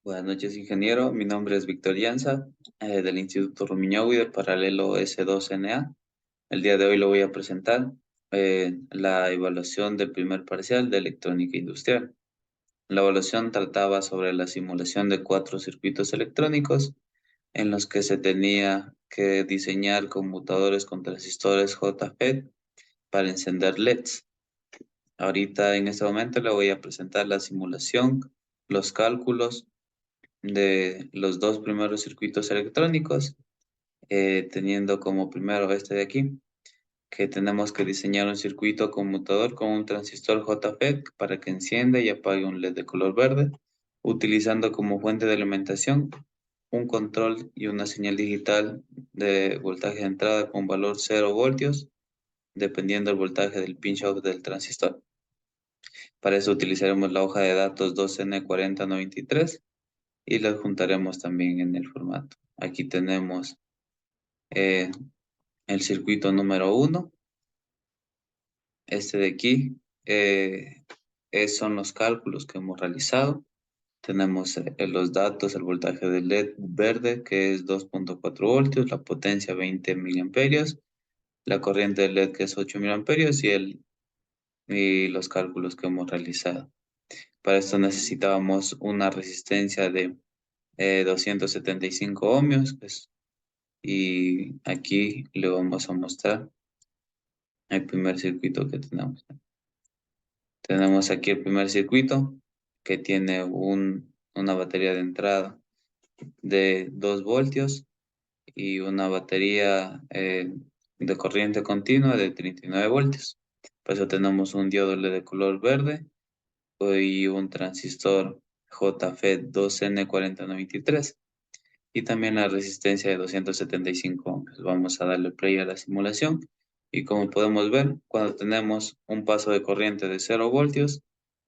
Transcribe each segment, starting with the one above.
Buenas noches, ingeniero. Mi nombre es Víctor Llanza, del Instituto Rumiñahui del paralelo S2NA. El día de hoy lo voy a presentar la evaluación del primer parcial de electrónica industrial. La evaluación trataba sobre la simulación de 4 circuitos electrónicos en los que se tenía que diseñar conmutadores con transistores JFET para encender LEDs. Ahorita en este momento le voy a presentar la simulación, los cálculos de los dos primeros circuitos electrónicos, teniendo como primero este de aquí, que tenemos que diseñar un circuito conmutador con un transistor JFET para que encienda y apague un LED de color verde, utilizando como fuente de alimentación un control y una señal digital de voltaje de entrada con valor 0 voltios, dependiendo del voltaje del pinch off del transistor. Para eso utilizaremos la hoja de datos 2N4093 y las juntaremos también en el formato. Aquí tenemos eh, el circuito número 1. Este de aquí son los cálculos que hemos realizado. Tenemos los datos, el voltaje del LED verde, que es 2.4 voltios, la potencia 20 miliamperios, la corriente del LED, que es 8 miliamperios, y los cálculos que hemos realizado. Para esto necesitábamos una resistencia de 275 ohmios, y aquí le vamos a mostrar el primer circuito que tenemos. Tenemos aquí el primer circuito que tiene una batería de entrada de 2 voltios y una batería de corriente continua de 39 voltios. Por eso tenemos un diodo LED de color verde y un transistor JFET 2N4093 y también la resistencia de 275 ohms. Vamos a darle play a la simulación y como podemos ver, cuando tenemos un paso de corriente de 0 voltios,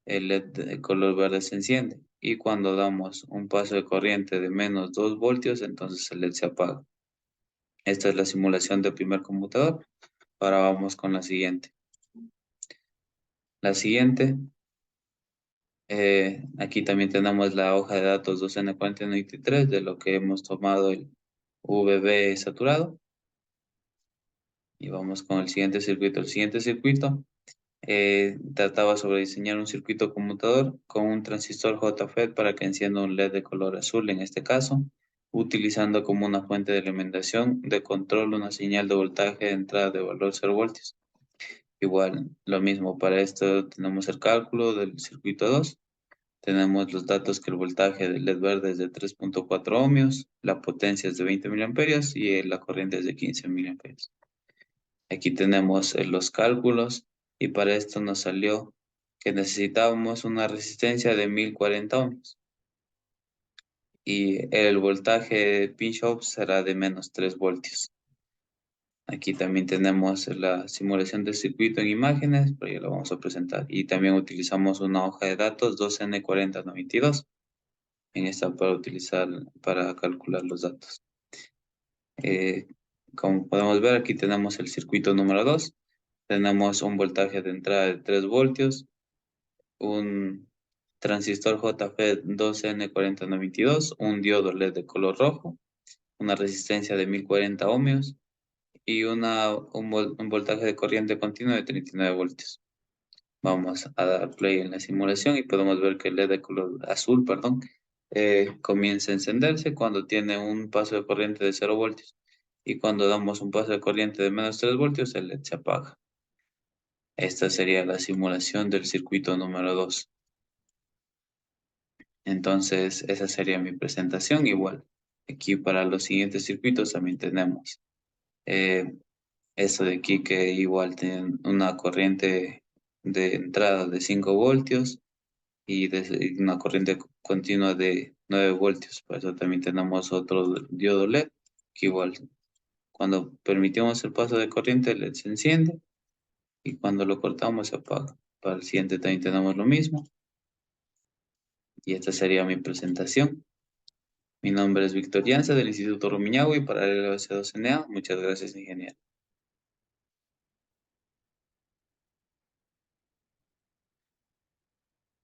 el LED de color verde se enciende y cuando damos un paso de corriente de menos 2 voltios, entonces el LED se apaga. Esta es la simulación del primer computador. Ahora vamos con la siguiente. La siguiente, aquí también tenemos la hoja de datos 2N4093 de lo que hemos tomado el VB saturado. Y vamos con el siguiente circuito. El siguiente circuito trataba sobre diseñar un circuito conmutador con un transistor JFET para que encienda un LED de color azul en este caso, utilizando como una fuente de alimentación de control una señal de voltaje de entrada de valor 0 voltios. Igual, lo mismo para esto tenemos el cálculo del circuito 2. Tenemos los datos que el voltaje del LED verde es de 3.4 ohmios, la potencia es de 20 miliamperios y la corriente es de 15 miliamperios. Aquí tenemos los cálculos y para esto nos salió que necesitábamos una resistencia de 1040 ohmios y el voltaje pinch off será de menos 3 voltios. Aquí también tenemos la simulación del circuito en imágenes, pero ya lo vamos a presentar. Y también utilizamos una hoja de datos 2N4092 en esta para utilizar para calcular los datos. Como podemos ver, aquí tenemos el circuito número 2. Tenemos un voltaje de entrada de 3 voltios, un transistor JFET 2N4092, un diodo LED de color rojo, una resistencia de 1040 ohmios y un voltaje de corriente continua de 39 voltios. Vamos a dar play en la simulación y podemos ver que el LED de color azul, perdón, comienza a encenderse cuando tiene un paso de corriente de 0 voltios. Y cuando damos un paso de corriente de menos 3 voltios, el LED se apaga. Esta sería la simulación del circuito número 2. Entonces, esa sería mi presentación. Igual, aquí para los siguientes circuitos también tenemos eh, esto de aquí que igual tiene una corriente de entrada de 5 voltios y una corriente continua de 9 voltios. Por eso también tenemos otro diodo LED que igual cuando permitimos el paso de corriente el LED se enciende y cuando lo cortamos se apaga. Para el siguiente también tenemos lo mismo. Y esta sería mi presentación. Mi nombre es Víctor Llanza del Instituto Rumiñahui para el S2NA. Muchas gracias, ingeniero.